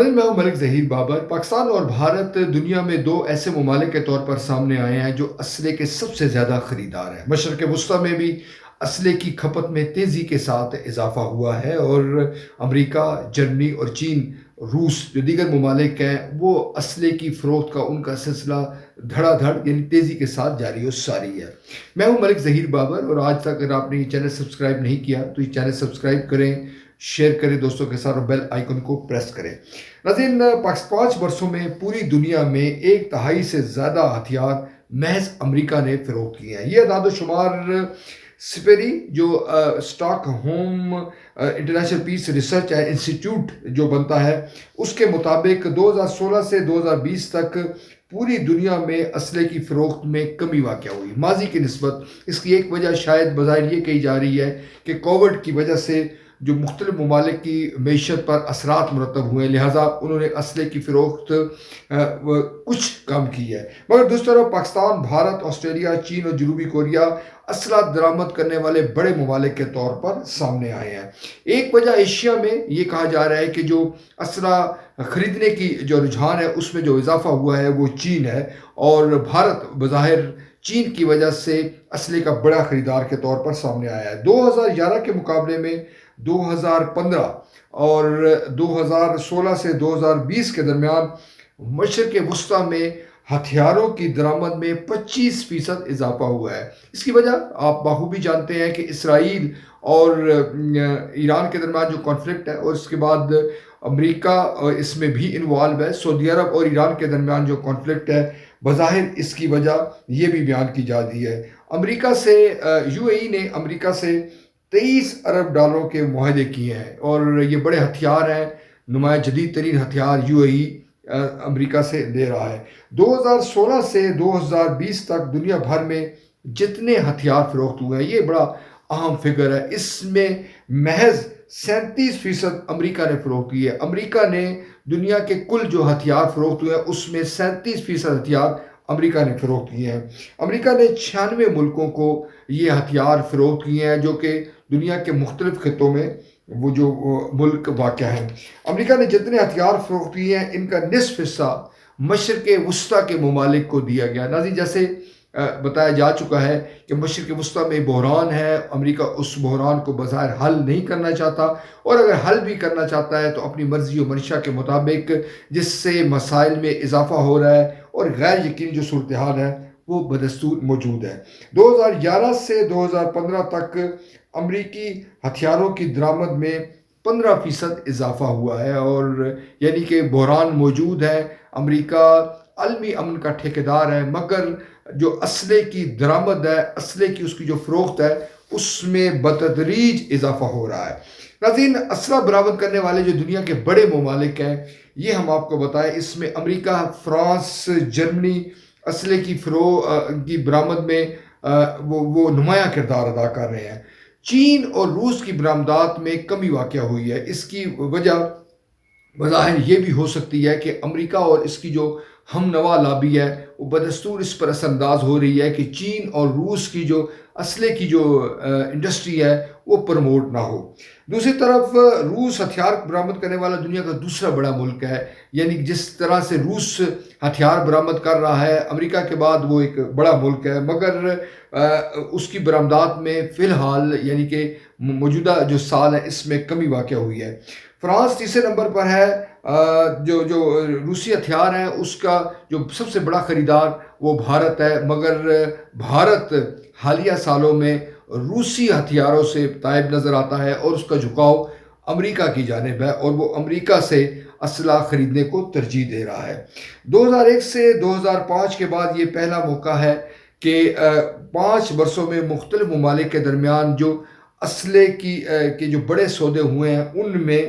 ناظرین، میں ہوں ملک ظہیر بابر۔ پاکستان اور بھارت دنیا میں دو ایسے ممالک کے طور پر سامنے آئے ہیں جو اسلحے کے سب سے زیادہ خریدار ہیں۔ مشرق وسطیٰ میں بھی اسلحے کی کھپت میں تیزی کے ساتھ اضافہ ہوا ہے، اور امریکہ، جرمنی اور چین، روس جو دیگر ممالک ہیں، وہ اسلحے کی فروخت کا ان کا سلسلہ دھڑا دھڑ یعنی تیزی کے ساتھ جاری و ساری ہے۔ میں ہوں ملک ظہیر بابر، اور آج تک اگر آپ نے یہ چینل سبسکرائب نہیں کیا تو یہ چینل سبسکرائب کریں، شیئر کریں دوستوں کے ساتھ، اور بیل آئیکن کو پریس کریں۔ ناظرین، 5 برسوں میں پوری دنیا میں 1/3 سے زیادہ ہتھیار محض امریکہ نے فروخت کیے ہیں۔ یہ اعداد و شمار سپیری جو stock home international peace research institute جو بنتا ہے، اس کے مطابق 2016 سے 2020 تک پوری دنیا میں اسلحے کی فروخت میں کمی واقع ہوئی ماضی کی نسبت۔ اس کی ایک وجہ شاید بظاہر یہ کہی جا رہی ہے کہ کووڈ کی وجہ سے جو مختلف ممالک کی معیشت پر اثرات مرتب ہوئے ہیں، لہٰذا انہوں نے اسلحے کی فروخت کچھ کم کی ہے۔ مگر دوسری طرف پاکستان، بھارت، آسٹریلیا، چین اور جنوبی کوریا اسلحہ درآمد کرنے والے بڑے ممالک کے طور پر سامنے آئے ہیں۔ ایک وجہ ایشیا میں یہ کہا جا رہا ہے کہ جو اسلحہ خریدنے کی جو رجحان ہے اس میں جو اضافہ ہوا ہے وہ چین ہے، اور بھارت بظاہر چین کی وجہ سے اسلحے کا بڑا خریدار کے طور پر سامنے آیا ہے۔ 2011 کے مقابلے میں 2015 اور 2016 سے 2020 کے درمیان مشرق وسطیٰ میں ہتھیاروں کی درآمد میں 25% اضافہ ہوا ہے۔ اس کی وجہ آپ بخوبی جانتے ہیں کہ اسرائیل اور ایران کے درمیان جو کانفلکٹ ہے، اور اس کے بعد امریکہ اس میں بھی انوالو ہے، سعودی عرب اور ایران کے درمیان جو کانفلکٹ ہے، بظاہر اس کی وجہ یہ بھی بیان کی جاتی ہے۔ امریکہ سے UAE نے امریکہ سے 23 ارب ڈالروں کے معاہدے کیے ہیں، اور یہ بڑے ہتھیار ہیں، نمایاں جدید ترین ہتھیار UAE امریکہ سے لے رہا ہے۔ 2016 سے 2020 تک دنیا بھر میں جتنے ہتھیار فروخت ہوئے ہیں، یہ بڑا اہم فگر ہے، اس میں محض 37% امریکہ نے فروخت کی ہے۔ امریکہ نے دنیا کے کل جو ہتھیار فروخت ہوئے ہیں اس میں 37% ہتھیار امریکہ نے فروخت کیے ہیں۔ امریکہ نے 96 ملکوں کو یہ ہتھیار فروخت کیے ہیں، جو کہ دنیا کے مختلف خطوں میں وہ جو ملک واقع ہیں۔ امریکہ نے جتنے ہتھیار فروخت کیے ہیں ان کا نصف حصہ مشرق وسطیٰ کے ممالک کو دیا گیا۔ ناظرین، جیسے بتایا جا چکا ہے کہ مشرق وسطیٰ میں بحران ہے، امریکہ اس بحران کو بظاہر حل نہیں کرنا چاہتا، اور اگر حل بھی کرنا چاہتا ہے تو اپنی مرضی و منشا کے مطابق، جس سے مسائل میں اضافہ ہو رہا ہے اور غیر یقینی جو صورتحال ہے وہ بدستور موجود ہے۔ 2011 سے 2015 تک امریکی ہتھیاروں کی درآمد میں 15% اضافہ ہوا ہے، اور یعنی کہ بحران موجود ہے، امریکہ عالمی امن کا ٹھیکیدار ہے، مگر جو اسلحے کی درآمد ہے، اسلحے کی اس کی جو فروخت ہے، اس میں بتدریج اضافہ ہو رہا ہے۔ ناظرین، اسلحہ برآمد کرنے والے جو دنیا کے بڑے ممالک ہیں، یہ ہم آپ کو بتائیں، اس میں امریکہ، فرانس، جرمنی اسلحے کی برآمد میں وہ نمایاں کردار ادا کر رہے ہیں۔ چین اور روس کی برآمدات میں کمی واقع ہوئی ہے۔ اس کی وجہ بظاہر یہ بھی ہو سکتی ہے کہ امریکہ اور اس کی جو ہم نوا لابی ہے وہ بدستور اس پر اثر انداز ہو رہی ہے کہ چین اور روس کی جو اسلحے کی جو انڈسٹری ہے وہ پروموٹ نہ ہو۔ دوسری طرف روس ہتھیار برآمد کرنے والا دنیا کا دوسرا بڑا ملک ہے، یعنی جس طرح سے روس ہتھیار برآمد کر رہا ہے، امریکہ کے بعد وہ ایک بڑا ملک ہے، مگر اس کی برآمدات میں فی الحال یعنی کہ موجودہ جو سال ہے اس میں کمی واقع ہوئی ہے۔ فرانس تیسرے نمبر پر ہے، جو روسی ہتھیار ہیں اس کا جو سب سے بڑا خریدار وہ بھارت ہے، مگر بھارت حالیہ سالوں میں روسی ہتھیاروں سے تائب نظر آتا ہے، اور اس کا جھکاؤ امریکہ کی جانب ہے، اور وہ امریکہ سے اسلحہ خریدنے کو ترجیح دے رہا ہے۔ 2001 سے 2005 کے بعد یہ پہلا موقع ہے کہ 5 برسوں میں مختلف ممالک کے درمیان جو اسلحے کے جو بڑے سودے ہوئے ہیں ان میں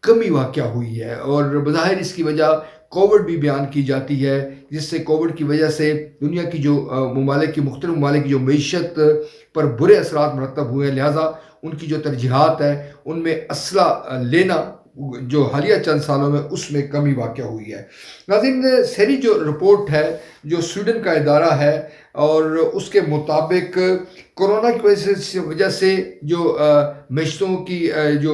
کمی واقع ہوئی ہے، اور بظاہر اس کی وجہ کووڈ بھی بیان کی جاتی ہے، جس سے کووڈ کی وجہ سے دنیا کی جو مختلف ممالک کی جو معیشت پر برے اثرات مرتب ہوئے ہیں، لہٰذا ان کی جو ترجیحات ہیں ان میں اسلحہ لینا جو حالیہ چند سالوں میں اس میں کمی واقع ہوئی ہے۔ ناظرین، سیری جو رپورٹ ہے جو سویڈن کا ادارہ ہے، اور اس کے مطابق کورونا کی وجہ سے جو معیشتوں کی جو